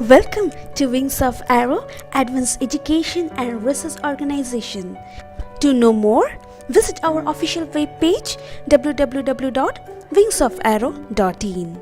Welcome to Wings of Aero Advanced Education and Research Organization. To know more, visit our official webpage www.wingsofaero.in.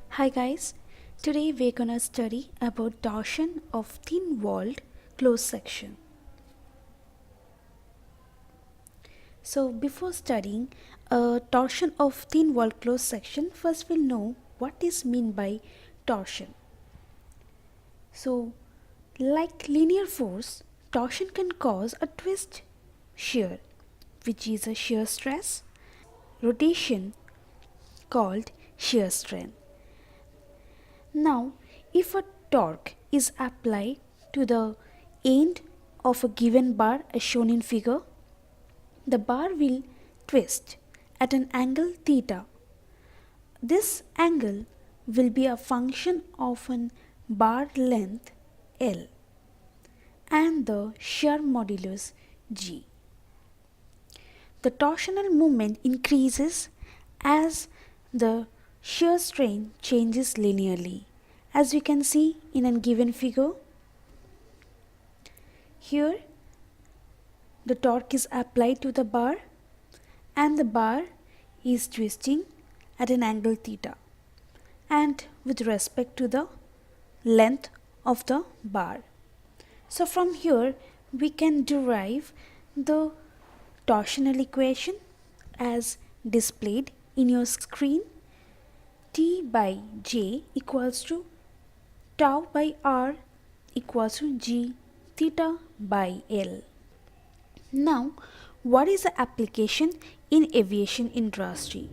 Hi guys, today we're gonna study about torsion of thin-walled closed section. So before studying a torsion of thin-walled closed section, first we'll know what is meant by torsion. So, like linear force, torsion can cause a twist shear, which is a shear stress, rotation called shear strain. Now, if a torque is applied to the end of a given bar as shown in figure, the bar will twist at an angle theta. This angle will be a function of an bar length L and the shear modulus G. The torsional moment increases as the shear strain changes linearly, as we can see in a given figure. Here the torque is applied to the bar and the bar is twisting at an angle theta and with respect to the length of the bar. So from here we can derive the torsional equation as displayed in your screen. T by J equals to tau by R equals to G theta by L. Now, what is the application in aviation industry?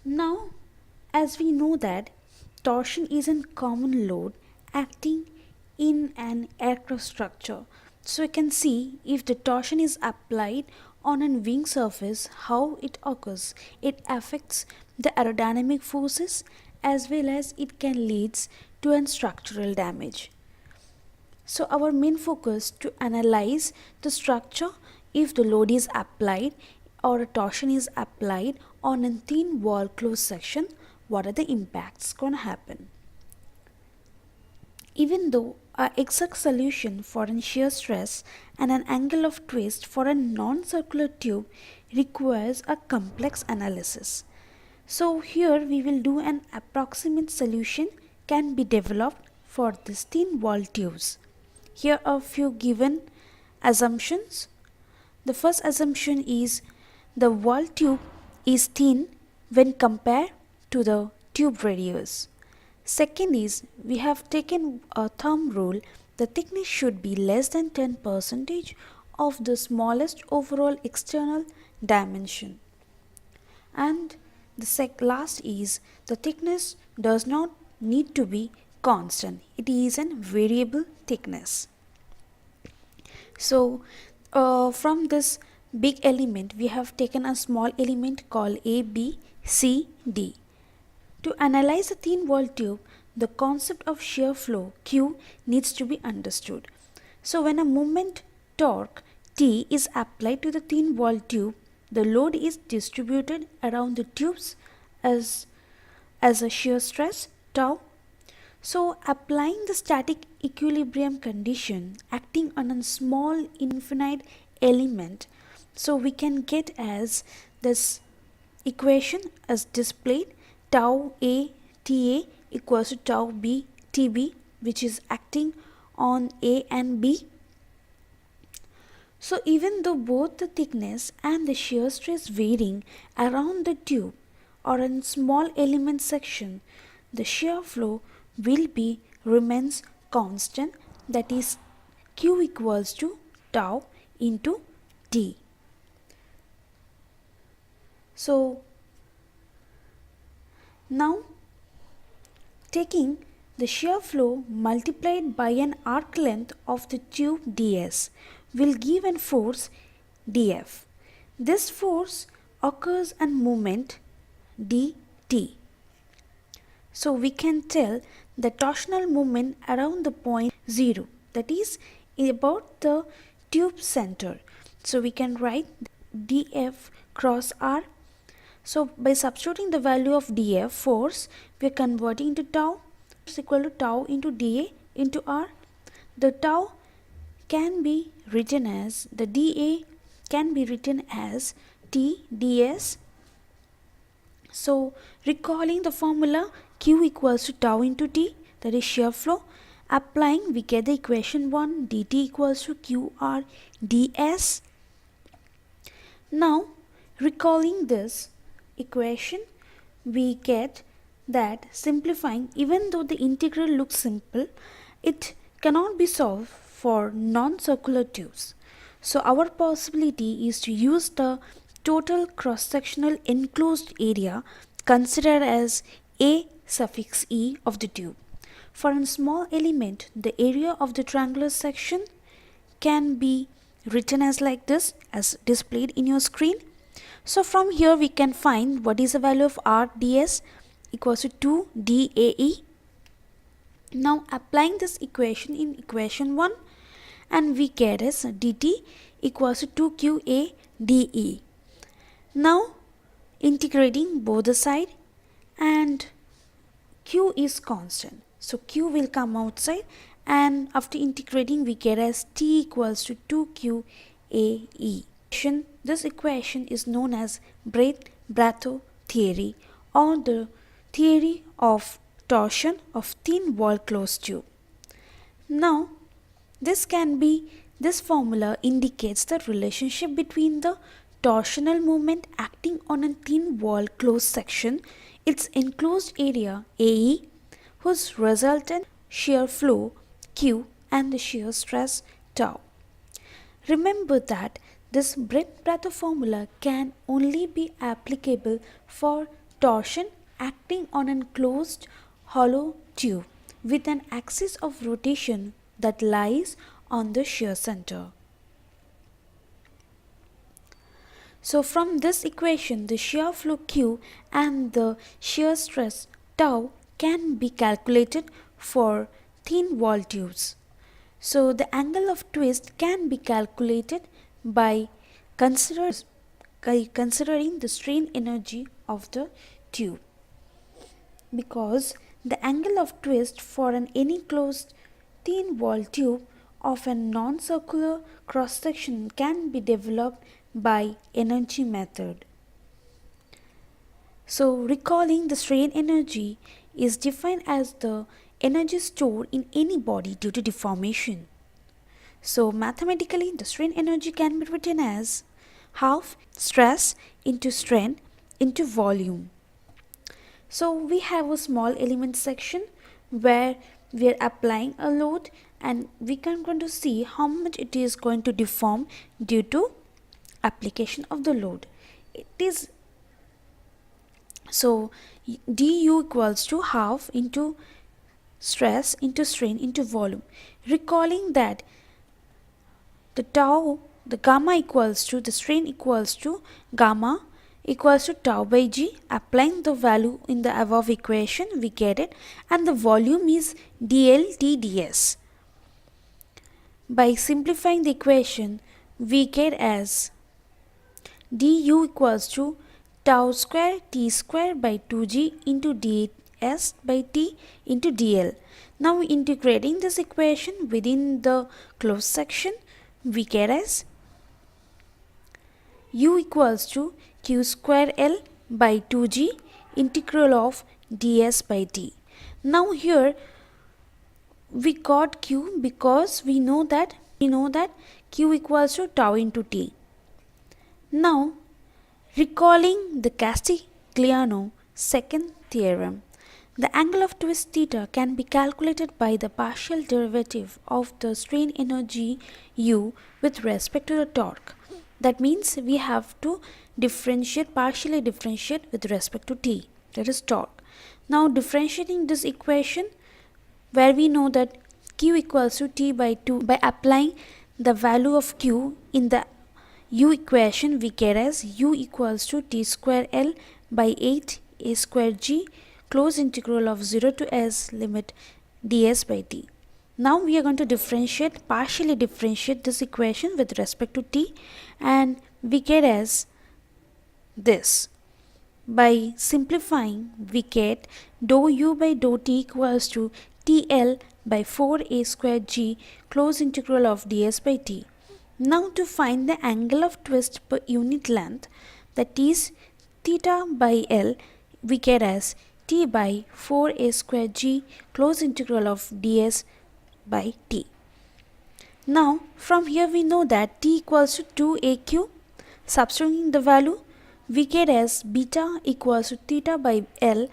Now, as we know that torsion is a common load acting in an aircraft structure. So you can see if the torsion is applied on a wing surface, how it occurs. It affects the aerodynamic forces as well as it can lead to a structural damage. So our main focus to analyze the structure if the load is applied or a torsion is applied on a thin wall closed section, what are the impacts gonna happen. Even though our exact solution for a shear stress and an angle of twist for a non-circular tube requires a complex analysis. So here we will do an approximate solution can be developed for these thin wall tubes. Here are a few given assumptions. The first assumption is the wall tube is thin when compared to the tube radius. Second is we have taken a thumb rule, the thickness should be less than 10% of the smallest overall external dimension. And the last is the thickness does not need to be constant, it is a variable thickness. So from this big element we have taken a small element called A, B, C, D. To analyze a thin wall tube, the concept of shear flow Q needs to be understood. So when a moment torque T is applied to the thin wall tube, the load is distributed around the tubes as a shear stress tau. So applying the static equilibrium condition acting on a small infinite element, so we can get as this equation as displayed, tau A TA equals to tau B TB, which is acting on A and B. So even though both the thickness and the shear stress varying around the tube or in small element section, the shear flow will be remains constant, that is Q equals to tau into T. So now taking the shear flow multiplied by an arc length of the tube ds will give a force dF. This force occurs in moment dt. So we can tell the torsional moment around the point 0, that is about the tube center. So we can write dF cross R. So by substituting the value of dF force, we are converting to tau. is equal to tau into dA into R. The tau can be written as, the dA can be written as T ds. So recalling the formula, Q equals to tau into T, that is shear flow. Applying, we get the equation 1, dt equals to QR ds. Now recalling this equation, we get that simplifying, even though the integral looks simple, it cannot be solved for non-circular tubes. So our possibility is to use the total cross-sectional enclosed area considered as A suffix E of the tube. For a small element, the area of the triangular section can be written as like this, as displayed in your screen. So from here we can find what is the value of R ds equals to 2 DAE. Now applying this equation in equation 1, and we get as dt equals to 2QA dE. Now integrating both the side, and Q is constant, so Q will come outside, and after integrating we get as T equals to 2QAE. This equation is known as Bredt-Batho theory, or the theory of torsion of thin wall closed tube. Now this formula indicates the relationship between the torsional moment acting on a thin wall closed section, its enclosed area AE, whose resultant shear flow Q, and the shear stress tau. Remember that this Bredt-Batho formula can only be applicable for torsion acting on an closed hollow tube with an axis of rotation that lies on the shear center. So from this equation, the shear flow Q and the shear stress tau can be calculated for thin wall tubes. So the angle of twist can be calculated by considering the strain energy of the tube, because the angle of twist for any closed thin wall tube of a non-circular cross-section can be developed by energy method. So recalling, the strain energy is defined as the energy stored in any body due to deformation. So mathematically, the strain energy can be written as half stress into strain into volume. So we have a small element section where we are applying a load, and we can going to see how much it is going to deform due to application of the load. It is so du equals to half into stress into strain into volume. Recalling that the gamma equals to, the strain equals to gamma equals to tau by g. Applying the value in the above equation, we get it, and the volume is dl t ds. By simplifying the equation, we get as du equals to tau square t square by 2g into ds by t into dl. Now integrating this equation within the closed section, we get as u equals to q square l by 2g integral of ds by t. Now here we got q because we know that q equals to tau into t. Now recalling the Castigliano second theorem, the angle of twist theta can be calculated by the partial derivative of the strain energy u with respect to the torque. That means we have to partially differentiate with respect to t, that is torque. Now differentiating this equation, where we know that q equals to t by 2, by applying the value of q in the u equation, we get as u equals to t square l by 8 a square g close integral of 0 to s limit ds by t. Now we are going to partially differentiate this equation with respect to t, and we get as this. by simplifying, we get dou u by dou t equals to TL by 4a square g close integral of ds by t. Now to find the angle of twist per unit length, that is theta by L, we get as t by 4a square g close integral of ds by t. Now from here we know that t equals to 2aq. Substituting the value, we get as beta equals to theta by L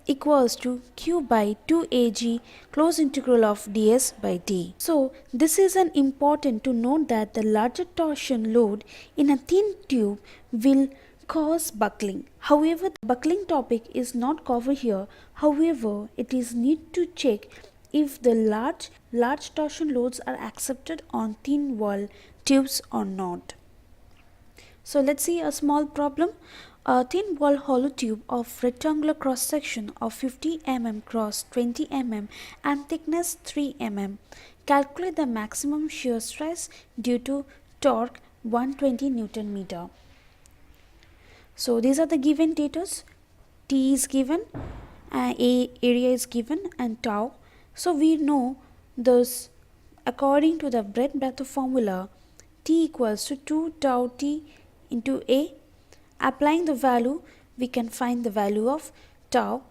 equals to q by 2ag close integral of ds by t. So this is an important to note that the larger torsion load in a thin tube will cause buckling. However, the buckling topic is not covered here. However, it is need to check if the large torsion loads are accepted on thin wall tubes or not. So let's see a small problem. A thin wall hollow tube of rectangular cross section of 50 mm cross 20 mm and thickness 3 mm. Calculate the maximum shear stress due to torque 120 Newton meter. So these are the given datas. T is given, area is given, and tau. So we know this according to the Bredt-Batho formula, T equals to 2 tau T into A. Applying the value, we can find the value of tau.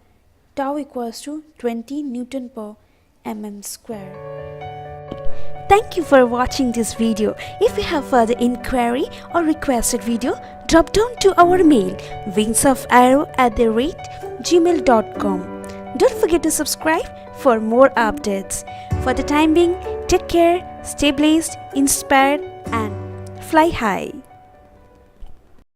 Tau equals to 20 Newton per mm square. Thank you for watching this video. If you have further inquiry or requested video, drop down to our mail wingsofarrow@gmail.com. Don't forget to subscribe for more updates. For the time being, take care, stay blessed, inspired, and fly high.